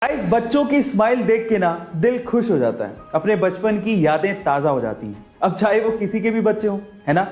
Guys, बच्चों की smile देख के ना दिल खुश हो जाता है, अपने बचपन की यादें ताजा हो जाती हैं। अब चाहे वो किसी के भी बच्चे हो, है ना।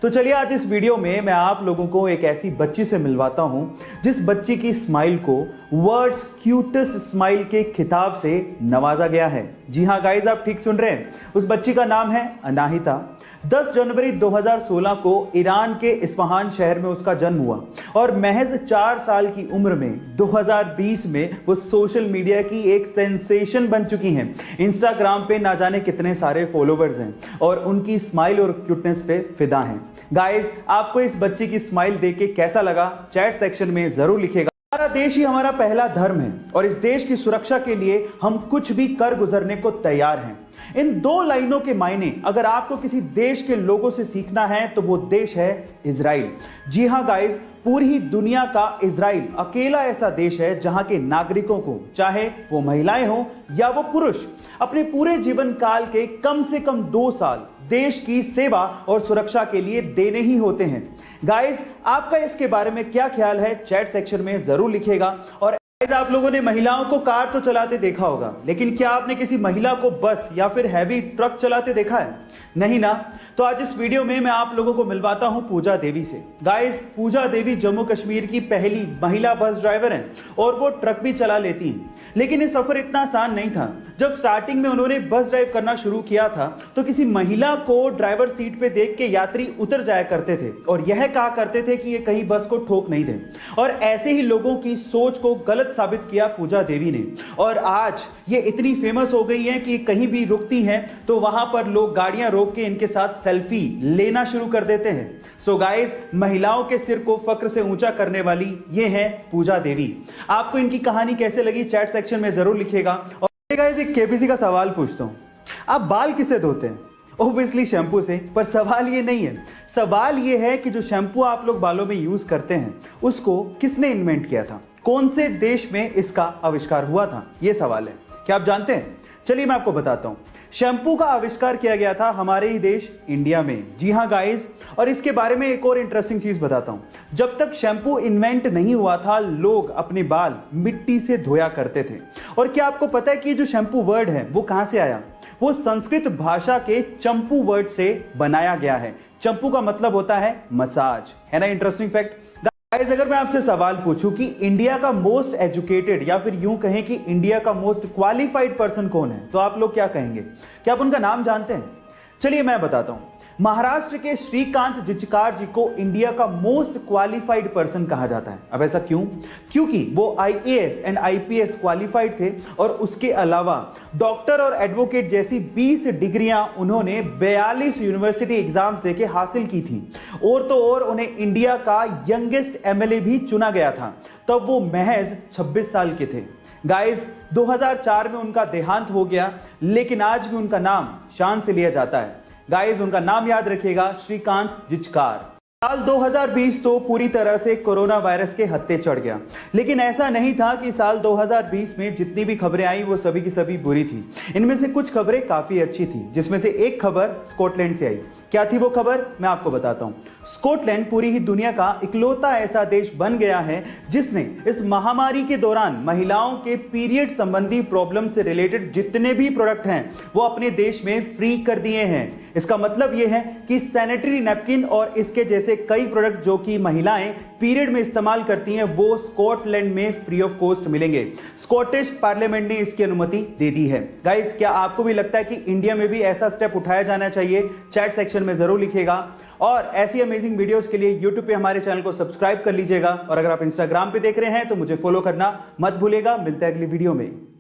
तो चलिए आज इस वीडियो में मैं आप लोगों को एक ऐसी बच्ची से मिलवाता हूं जिस बच्ची की स्माइल को वर्ल्ड्स क्यूटेस्ट स्माइल के खिताब से नवाजा गया है। जी हां गाइस, आप ठीक सुन रहे हैं। उस बच्ची का नाम है अनाहिता। 10 जनवरी 2016 को ईरान के इस्फहान शहर में उसका जन्म हुआ और महज 4 साल की उम्र में 2020 में वो सोशल मीडिया की एक सेंसेशन बन चुकी हैं। इंस्टाग्राम पे ना जाने कितने सारे फॉलोवर्स हैं और उनकी स्माइल और क्यूटनेस पे फिदा हैं। गाइस, आपको इस बच्ची की स्माइल देख के कैसा लगा चैट सेक्शन में जरूर लिखिएगा। हमारा देश ही हमारा पहला धर्म है और इस देश की सुरक्षा के लिए हम कुछ भी कर गुजरने को तैयार हैं। इन 2 लाइनों के मायने अगर आपको किसी देश के लोगों से सीखना है तो वो देश है इजराइल। जी हां गाइस, पूरी दुनिया का इजराइल अकेला ऐसा देश है जहां के नागरिकों को, चाहे वो महिलाएं हो या वो पुरुष, अपने पूरे जीवन काल के कम से कम 2 साल देश की सेवा और सुरक्षा के लिए देने ही होते हैं। गाइस, आपका इसके बारे में क्या ख्याल है चैट सेक्शन में जरूर लिखिएगा। और आप लोगों ने महिलाओं को कार तो चलाते देखा होगा, लेकिन क्या आपने किसी महिला को बस या फिर हैवी ट्रक चलाते देखा है? नहीं ना। तो आज इस वीडियो में मैं आप लोगों को मिलवाता हूं पूजा देवी से। गाइस, पूजा देवी जम्मू कश्मीर की पहली महिला बस ड्राइवर हैं और वो ट्रक भी चला लेती हैं। लेकिन ये सफर इतना आसान नहीं था। जब स्टार्टिंग में उन्होंने बस ड्राइव करना शुरू किया था तो किसी महिला को ड्राइवर सीट पे देख के यात्री उतर जाया करते थे और यह कहा करते थे कि ये कहीं बस को ठोक नहीं दे। और ऐसे ही लोगों की सोच को गलत साबित किया पूजा देवी ने और आज ये इतनी फेमस हो गई हैं कि कहीं भी रुकती हैं तो वहां पर लोग गाड़ियां रोक के इनके साथ सेल्फी लेना शुरू कर देते हैं। सो गाइस, महिलाओं के सिर को फक्र से ऊंचा करने वाली ये है पूजा देवी। आपको इनकी कहानी कैसे लगी चैट सेक्शन में जरूर लिखिएगा। और गाइस, एक केबीसी का सवाल पूछता हूं, आप बाल किससे धोते हैं? ओब्वियसली शैम्पू से। पर सवाल ये नहीं है, सवाल ये है कि जो शैम्पू आप लोग बालों में यूज करते हैं उसको किसने इन्वेंट किया था, कौन से देश में इसका आविष्कार हुआ था, यह सवाल है। क्या आप जानते हैं? चलिए मैं आपको बताता हूं। शैम्पू का आविष्कार किया गया था हमारे ही देश इंडिया में। जी हां गाइस, और इसके बारे में एक और इंटरेस्टिंग चीज बताता हूं। जब तक शैम्पू इन्वेंट नहीं हुआ था लोग अपने बाल मिट्टी से धोया करते थे। और क्या आपको पता है कि जो शैम्पू वर्ड है वो कहां से आया? वो संस्कृत भाषा के चंपू वर्ड से बनाया गया है। चंपू का मतलब होता है मसाज, है ना इंटरेस्टिंग फैक्ट। गाइस, अगर मैं आपसे सवाल पूछूं कि इंडिया का मोस्ट एजुकेटेड या फिर यूं कहें कि इंडिया का मोस्ट क्वालिफाइड पर्सन कौन है, तो आप लोग क्या कहेंगे? क्या आप उनका नाम जानते हैं? चलिए मैं बताता हूं। महाराष्ट्र के श्रीकांत जिचकार जी को इंडिया का मोस्ट क्वालिफाइड पर्सन कहा जाता है। अब ऐसा क्यों? क्योंकि वो आईएएस एंड आईपीएस क्वालिफाइड थे और उसके अलावा डॉक्टर और एडवोकेट जैसी 20 डिग्रियां उन्होंने 42 यूनिवर्सिटी एग्जाम्स देके हासिल की थी। और तो और उन्हें इंडिया का यंगेस्ट एमएलए भी चुना गया था। तब वो महज 26 साल के थे। गाइस, 2004 में उनका देहांत हो गया, लेकिन आज भी उनका नाम शान से लिया जाता है। गाइस, उनका नाम याद रखिएगा, श्रीकांत जिचकार। साल 2020 तो पूरी तरह से कोरोना वायरस के हत्थे चढ़ गया, लेकिन ऐसा नहीं था कि साल 2020 में जितनी भी खबरें आई वो सभी की सभी बुरी थी। इनमें से कुछ खबरें काफी अच्छी थी, जिसमें से एक खबर स्कॉटलैंड से आई। क्या थी वो खबर? मैं आपको बताता हूं। स्कॉटलैंड पूरी ही दुनिया का इकलौता ऐसा देश बन गया है जिसने इस महामारी के दौरान महिलाओं के पीरियड संबंधी प्रॉब्लम से रिलेटेड जितने भी प्रोडक्ट हैं वो अपने देश में फ्री कर दिए हैं। इसका मतलब यह है कि सैनिटरी नैपकिन और इसके जैसे कई प्रोडक्ट जो कि महिलाएं पीरियड में इस्तेमाल करती हैं वो स्कॉटलैंड में फ्री ऑफ कॉस्ट मिलेंगे। स्कॉटिश पार्लियामेंट ने इसकी अनुमति दे दी है। गाइस, क्या आपको भी लगता है कि इंडिया में भी ऐसा स्टेप उठाया जाना चाहिए? चैट सेक्शन में जरूर लिखिएगा। और ऐसी अमेजिंग वीडियोस के लिए YouTube पे हमारे चैनल को सब्सक्राइब कर लीजिएगा और अगर आप Instagram पे देख रहे हैं तो मुझे फॉलो करना मत भूलिएगा। मिलते हैं अगली वीडियो में।